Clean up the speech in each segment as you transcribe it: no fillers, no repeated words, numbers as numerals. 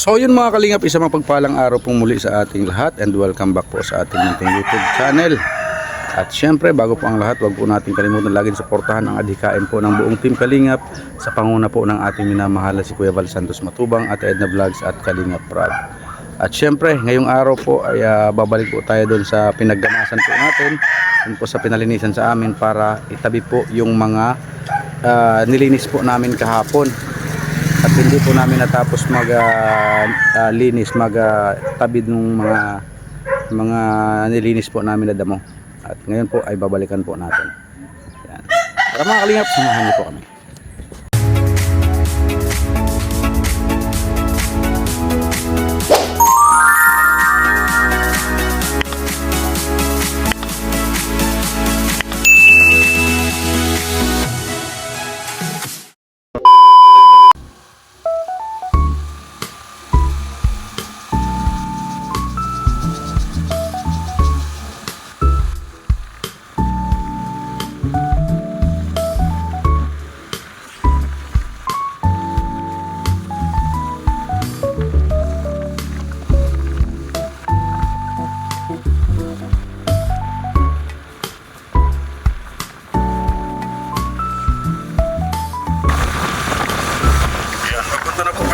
So yun mga kalingap, isang mapagpalang araw pong muli sa ating lahat and welcome back po sa ating munting YouTube channel. At syempre bago po ang lahat, wag po natin kalimutan laging suportahan ang adhikain po ng buong team Kalingap sa panguna po ng ating minamahal si Kuya Val Santos Matubang at Edna Vlogs at Kalingap Prab. At syempre ngayong araw po ay babalik po tayo doon sa pinagganasan po natin, doon po sa pinalinisan sa amin para itabi po yung mga nilinis po namin kahapon. At hindi po namin natapos linis, tabid ng mga nilinis po namin na damo. At ngayon po ay babalikan po natin. Yan. Para mga kalingap, samahan niyo po kami.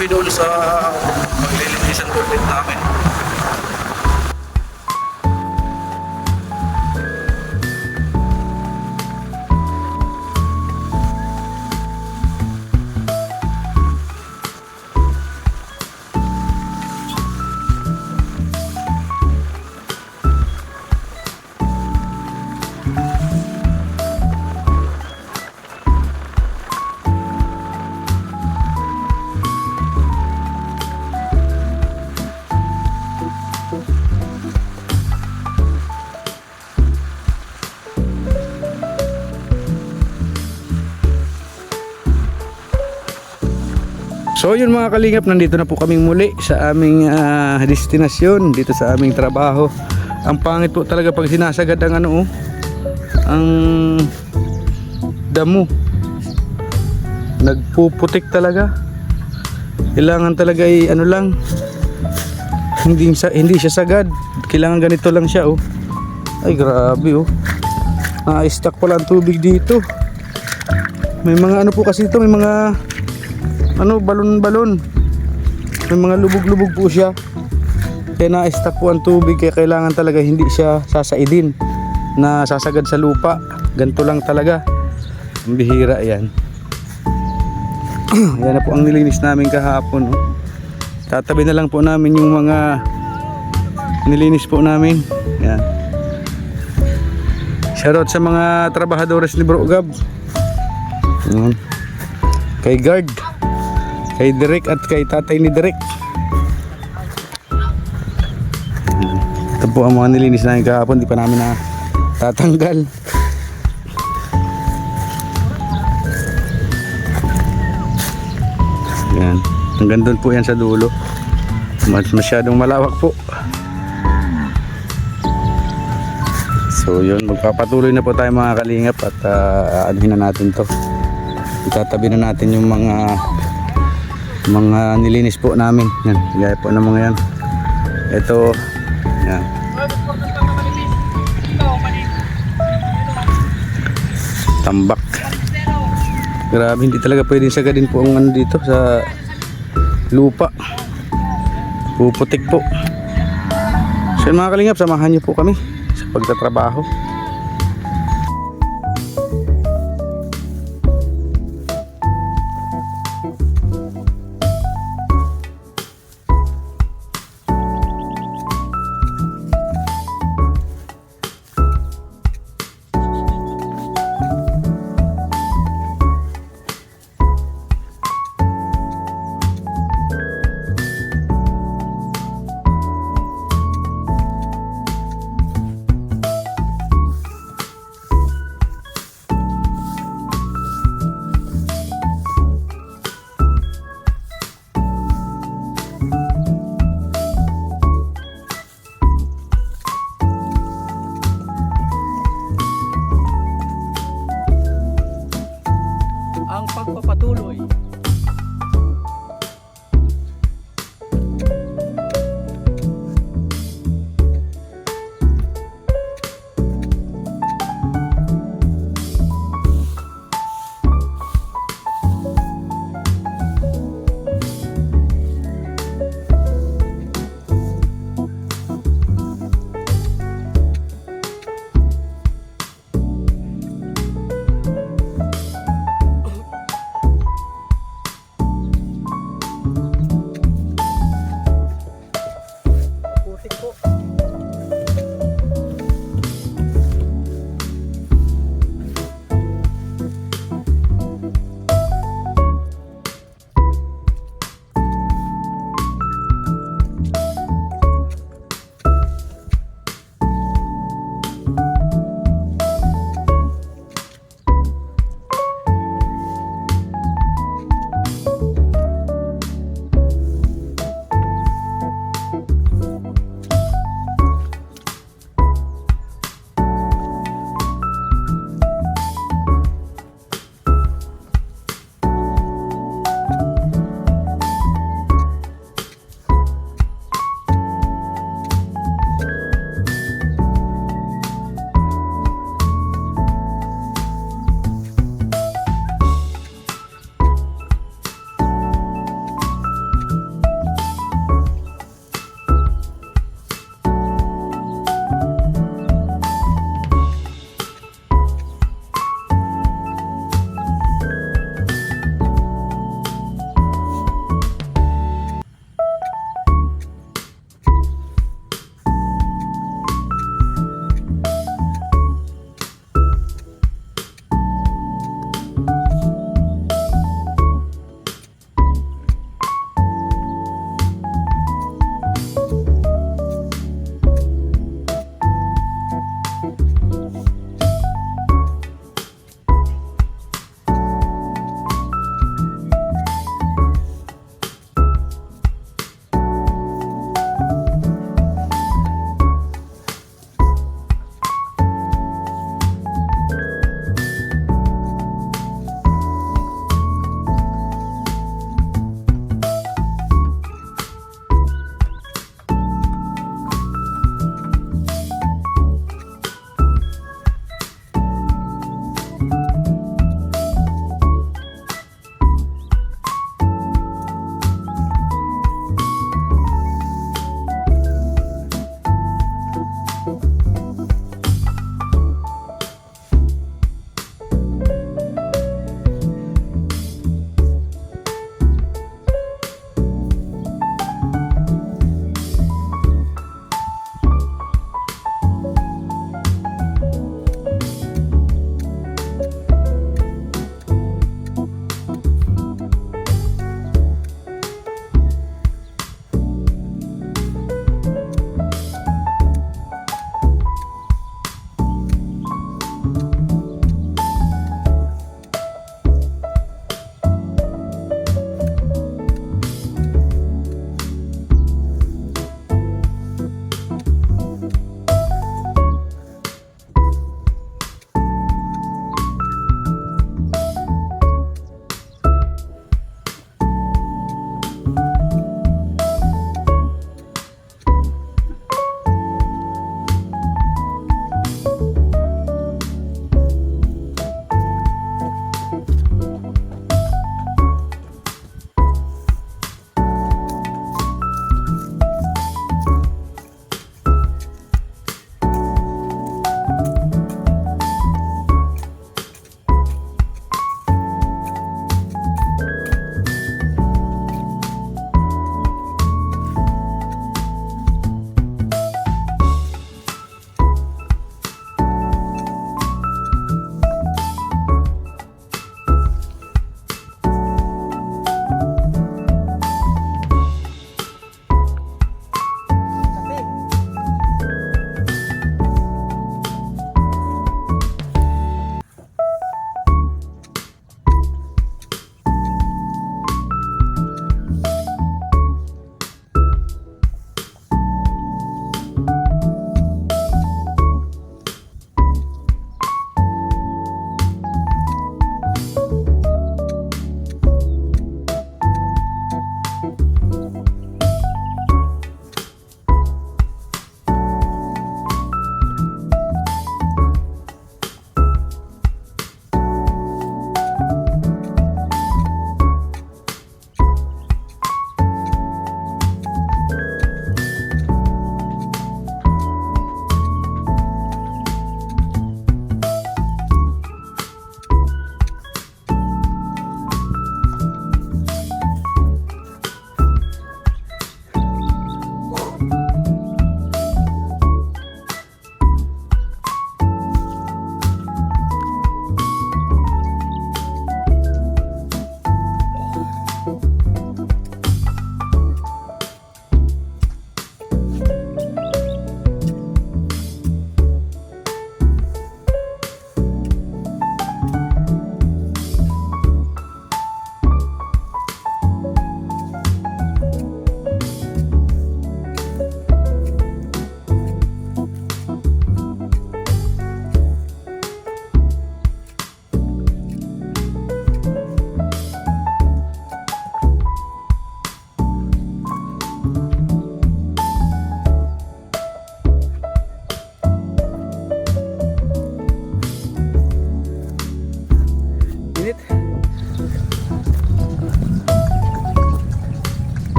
Kami doon sa paglilinisan po namin. So yun mga kalingap, nandito na po kaming muli sa aming destinasyon, dito sa aming trabaho. Ang pangit po talaga pag sinasagad ang ang damo. Nagpuputik talaga. Kailangan talaga ay hindi siya sagad. Kailangan ganito lang siya Ay grabe Na-stuck pala ang tubig dito. May mga po kasi ito, may mga balon-balon. May mga lubog-lubog po siya. Kaya na-stuck po ang tubig. Kaya kailangan talaga hindi siya sasaidin na sasagad sa lupa. Ganito lang talaga. Ang bihira yan. Yan na po ang nilinis namin kahapon. Tatabi na lang po namin yung mga nilinis po namin. Yan. Shoutout sa mga trabahadores ni Bro Gab. Yan. Kay Guard, kay Derek at kay tatay ni Derek. Ito po ang mga nilinis namin kahapon, di pa namin tatanggal. Yan. Hanggang doon po yan sa dulo. Masyadong malawak po. So yun, magpapatuloy na po tayo mga kalingap at anuhin na natin to. Itatabi na natin yung mga nilinis po namin. Yan, gaya po ng mga yan. Ito, yan. Tambak. Grabe, hindi talaga pwedeng sagadin po ang dito sa lupa. Puputik po. So mga kalingap, samahan niyo po kami sa pagtatrabaho.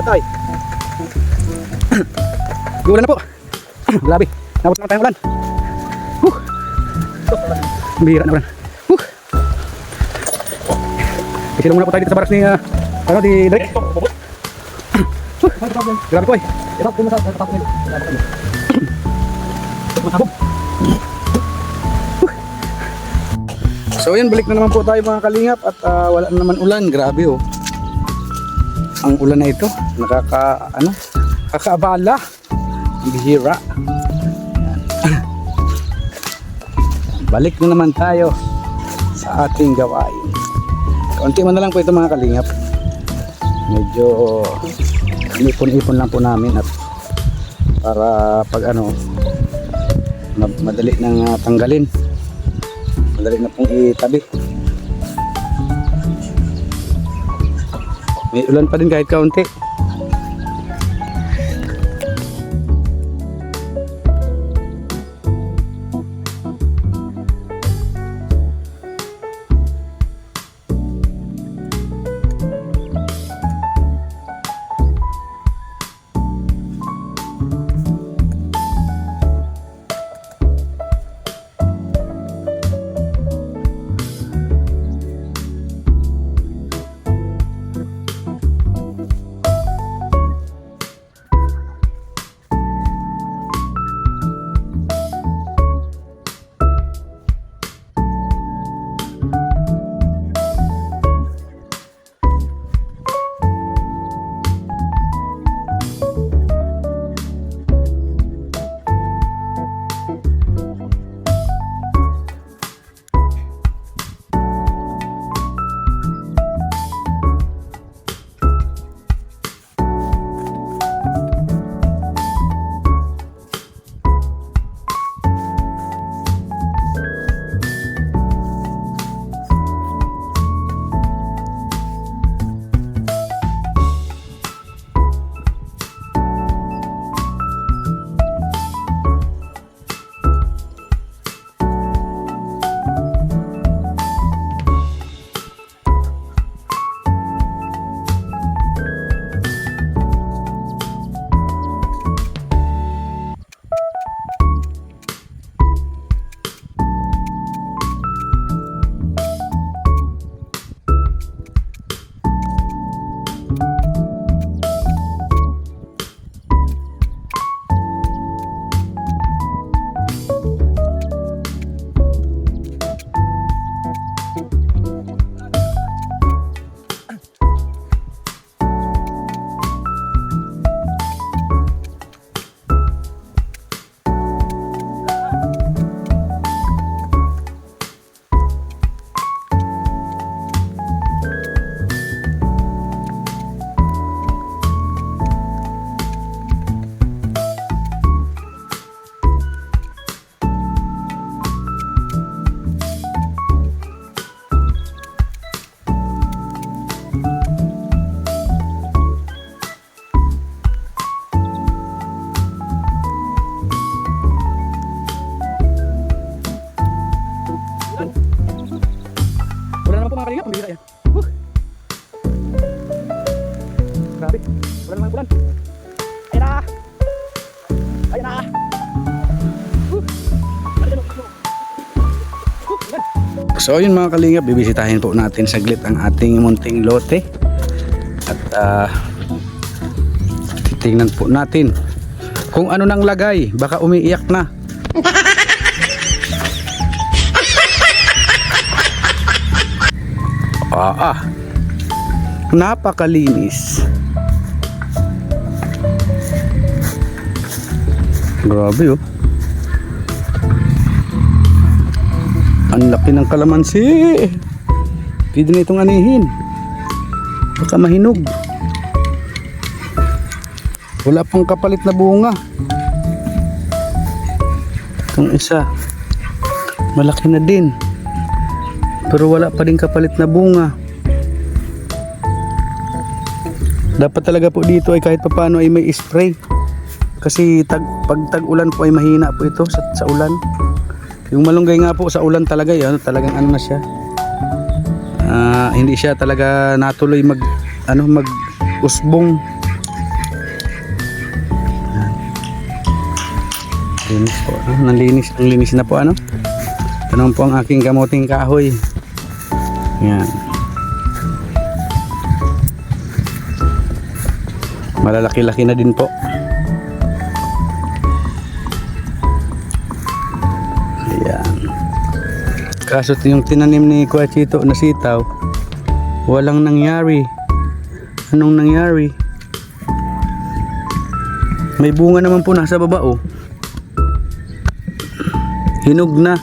patay. Ulan na po. Grabe. Nabot naman tayong ulan. Bihira na ulan. Isilong muna po tayo dito sa baras ni di Drake. Grabe po eh. So yan, balik na naman po tayo mga kalingap at wala na naman ulan. Grabe oh. Ang ulan na ito, nakakaabala. Bihira. Balik na naman tayo sa ating gawain. Kaunti man na lang po ito mga kalingap. Medyo ipon-ipon lang po namin at para pag madali nang tanggalin. Madali na pong itabi. May ulan pa din kahit kaunti. So yun mga kalingap, bibisitahin po natin saglit ang ating munting lote at titingnan po natin kung ano nang lagay, baka umiiyak na. Napakalinis. Grabe oh. Ang laki ng kalamansi. Pwede na itong anihin. Baka mahinog. Wala pang kapalit na bunga. Itong isa malaki na din, pero wala pa din kapalit na bunga. Dapat talaga po dito ay kahit paano ay may spray. Kasi pag tag-ulan po ay mahina po ito sa ulan. Yung malunggay nga po sa ulan talaga yan, talagang ano na siya. Hindi siya talaga natuloy mag usbong. Linis po. Nalinis. Ang linis na po ano. Ito naman po ang aking kamuting kahoy. Yan. Malalaki-laki na din po. Ayan. Kaso yung tinanim ni Kuya Chito na sitaw, walang nangyari. Anong nangyari? May bunga naman po nasa baba oh. Hinog na.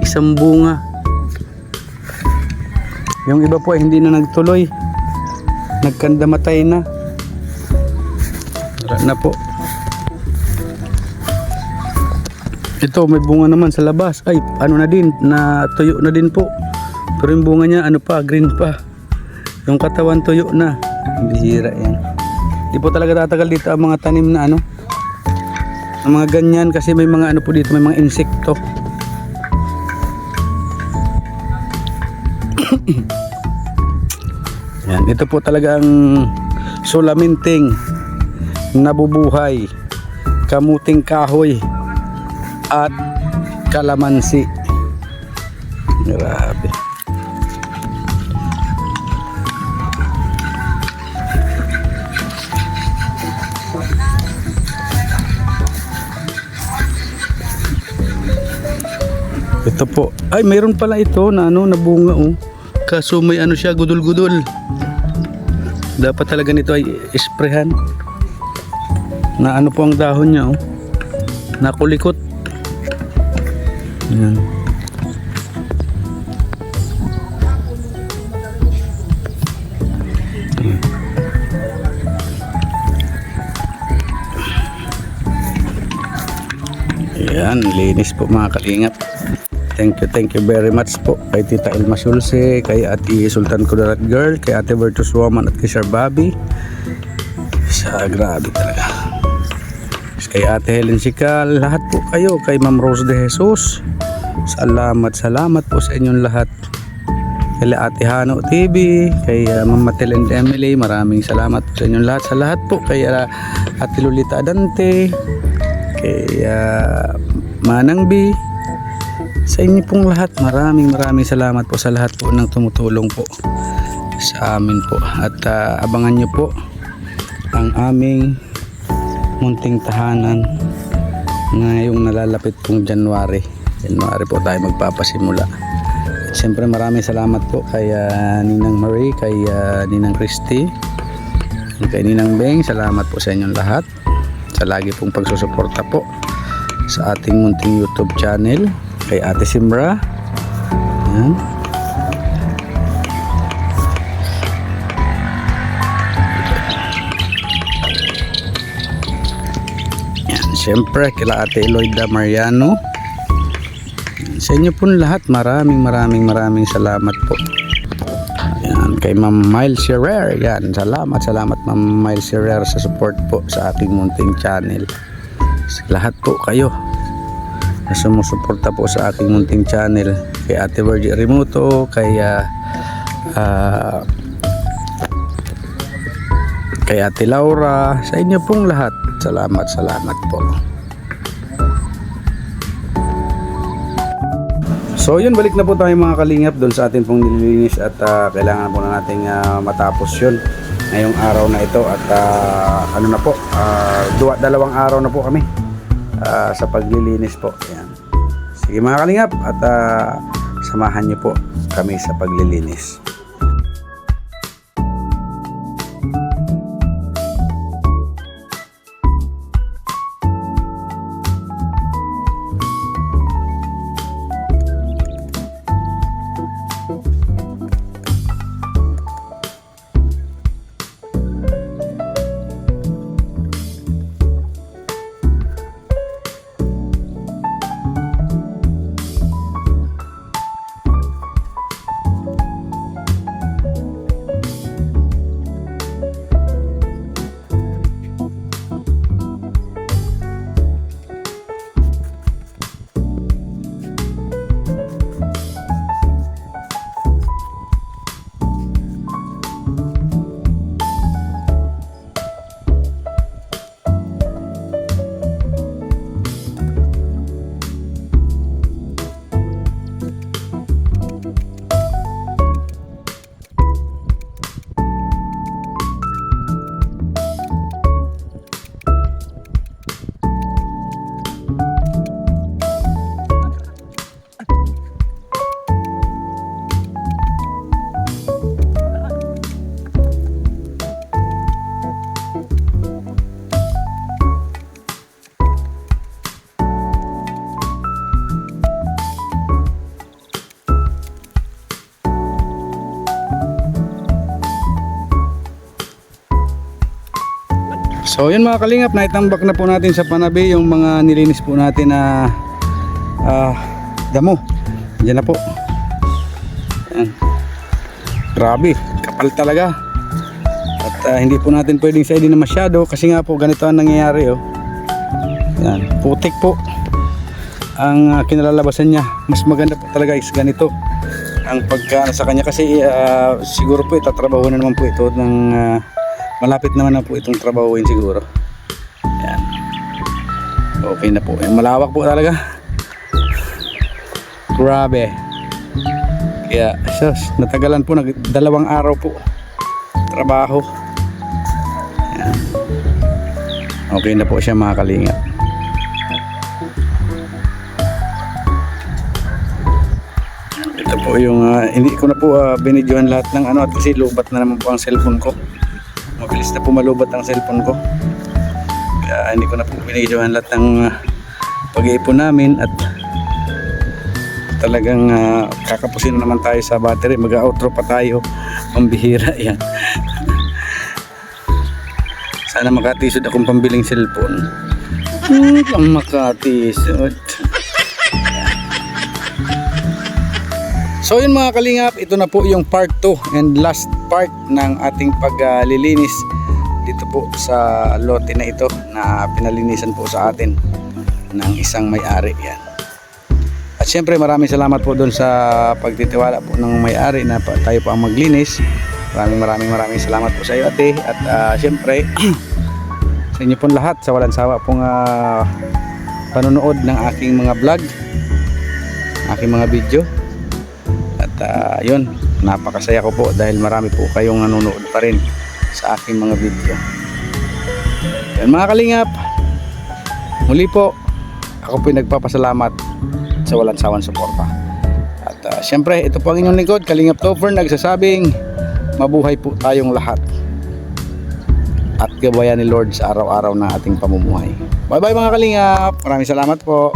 Isang bunga. Yung iba po ay hindi na nagtuloy. Nagkandamatay na. Wala na po. Ito may bunga naman sa labas. Ay ano na din. Tuyo na din po. Pero yung bunga niya ano pa, green pa. Yung katawan tuyo na. Bihira yan. Di po talaga tatagal dito ang mga tanim na ano. Ang mga ganyan kasi may mga ano po dito, may mga insekto. Yan, ito po talaga ang sulaminting nabubuhay, kamuting kahoy at kalamansi. Grabe. Ito po. Ay, mayroon pala ito na ano, nabunga oh. Kaso may ano siya, gudul-gudul. Dapat talaga nito ay isprehan. Na ano po ang dahon niya oh. Nakulikot. Yan. Yan, linis po mga kalingap. Thank you very much po kay Tita Elma Sulse, kay Ate Sultan Kudarat Girl, kay Ate Virtus Woman at kay Sir Bobby. Grabe talaga. Kay Ate Helen Sikal, lahat po kayo, kay Ma'am Rose de Jesus. Salamat po sa inyong lahat. Kay Ate Hano TV, kay Ma'am Matel and Emily, maraming salamat po sa inyong lahat. Sa lahat po, kay Ate Lolita Adante, kay Manang B, sa inyo pong lahat, maraming salamat po sa lahat po ng tumutulong po sa amin po. At abangan nyo po ang aming munting tahanan ngayong nalalapit pong January po tayo magpapasimula. At siyempre maraming salamat po kay Ninang Marie, kay Ninang Christy, kay Ninang Beng. Salamat po sa inyong lahat sa lagi pong pagsusuporta po sa ating munting YouTube channel. Kay Ate Simra. Yan. Yan. Siyempre, kila Ate Eloida Mariano. Sa inyo po lahat, maraming salamat po. Yan. Kay Ma'am Miles Herrera. Yan. Salamat Ma'am Miles Herrera sa support po sa ating munting channel. Sa lahat po kayo na sumusuporta po sa aking munting channel, kay Ate Virgie Remoto, kay Ate Laura, sa inyo pong lahat, salamat po. So yun, balik na po tayo mga kalingap doon sa ating pong nililinis at kailangan po na nating matapos yun ngayong araw na ito at ano na po, dalawang araw na po kami sa paglilinis po. Ayan. Sige mga kalingap at samahan niyo po kami sa paglilinis. So yun mga kalingap, naitambak na po natin sa panabi yung mga nilinis po natin na damo. Diyan na po. Ayan. Grabe, kapal talaga. At hindi po natin pwedeng saidin na masyado kasi nga po ganito ang nangyayari oh. Ayan, putik po ang kinalalabasan niya. Mas maganda po talaga is ganito ang pagka sa kanya kasi siguro po itatrabaho na naman po ito ng malapit naman na po itong trabahuin siguro. Ayan. Okay na po. Ayan, malawak po talaga. Grabe. Kaya natagalan po, 2 araw po trabaho. Ayan. Okay na po siya mga kalingap. Ito po yung hindi ko na po binidyohan lahat ng ano at kasi lubat na naman po ang cellphone ko. Mabilis na po malubat ang cellphone ko. Kaya hindi ko na po binidyohan lahat ng pag-iipon namin at talagang kakapusin na naman tayo sa battery. Mag-outro pa tayo. Pambihira yan. Sana makatisod akong pambiling cellphone. Ang makatisod. So yun mga kalingap, ito na po yung part 2 and last part ng ating paglilinis dito po sa lote na ito na pinalinisan po sa atin ng isang may-ari yan. At syempre maraming salamat po doon sa pagtitiwala po ng may-ari na tayo po ang maglinis. Maraming salamat po sa iyo ate. At syempre sa inyo pong lahat sa walang sawa pong panonood ng aking mga vlog, aking mga video. At yun, napakasaya ko po dahil marami po kayong nanonood pa rin sa aking mga video. Yan mga kalingap, muli po ako po nagpapasalamat sa walang sawang suporta. At syempre ito po ang inyong lingkod, Kalingap Topher, nagsasabing mabuhay po tayong lahat at gabayan ni Lord sa araw-araw na ating pamumuhay. Bye bye mga kalingap, maraming salamat po.